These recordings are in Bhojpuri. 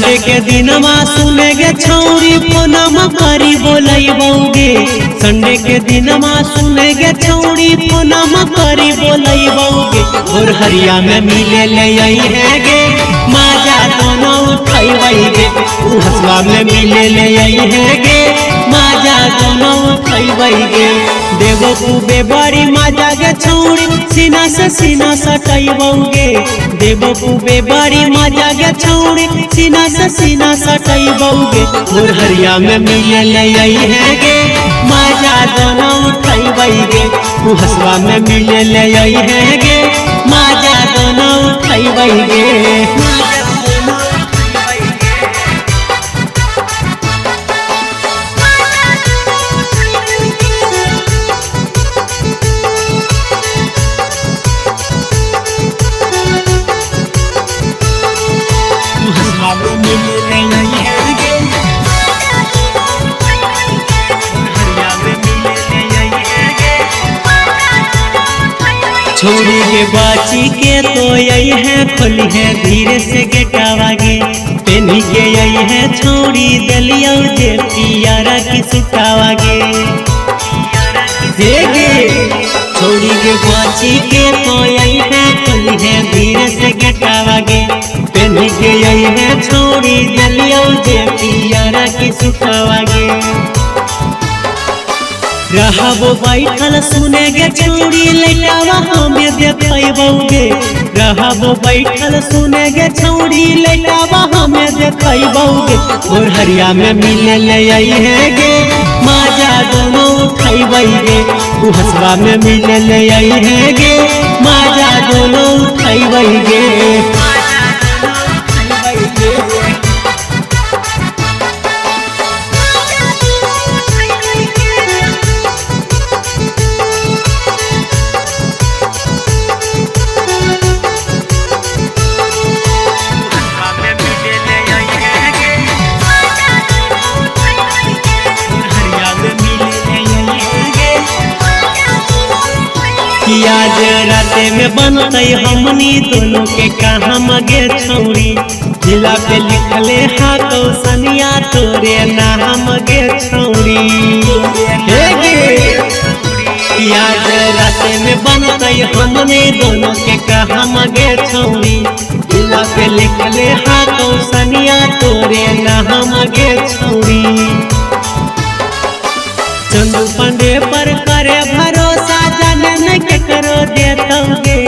संडे के दिनमा सुनेगे छौरी फोनमा करी बोलैबौगे। संडे के दिनमा सुनेगे छौरी फोनमा करी बोलैबौगे। और हरिया में मिले ले हैगे माजा दोनों उठैबैगे। हसुआ में मिले ले हैगे माजा दोनों उठैबैगे। देवो खूबे बड़ी माजा गे छौरी सीना से सीना सटैबौगे। देवो खूबे बड़ी माजा गे छौरी सीना से सीना सटैबौगे। और हरिया में मिले ले हैगे माजा दोनों उठैबैगे। हसुआ में मिले ले हैगे माजा दोनों उठैबैगे। छोड़ी के बाची के तो यही है खोली है धीरे से गेटावागे। पेनी के यही है छोड़ी दलिया जे पियारा की सुटावागे। छोड़ी के बाची के तो यही है खोली है धीरे से गेटावागे। पेनी के यही है छोड़ी दलिया जे पियारा की सुटावागे। रहबो बैठल सुनेगे छौरी लैटावा हमें देखैबौगे। रहबो बैठल सुनेगे छौरी लैटावा हमें देखैबौगे। और हरिया में मिले ले हैगे माजा दोनों उठैबैगे। हसुआ में मिले ले हैगे माजा दोनों उठैबैगे। आज राते में बनते हमनी दोनों के कहाँ मगे छौरी। जिला पे लिखले हा कौसनिया तोरे नाम गे छौरी। आज राते में बनते हमनी दोनों के कहाँ मगे छौरी। जिला पे लिखले हा कौसनिया तोरे नाम गे छौरी। चंदू पांडे पर करे भरोसा जाने न के करो देतौगे।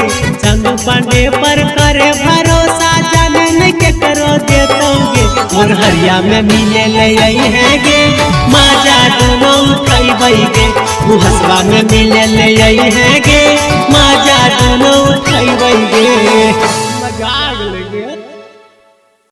चंदू पांडे पर करे भरोसा जाने न के करो देतौगे। और हरिया में मिले ले हैगे माजा दोनों उठैबैगे। हसुआ में मिले ले हैगे माजा दोनों उठैबैगे।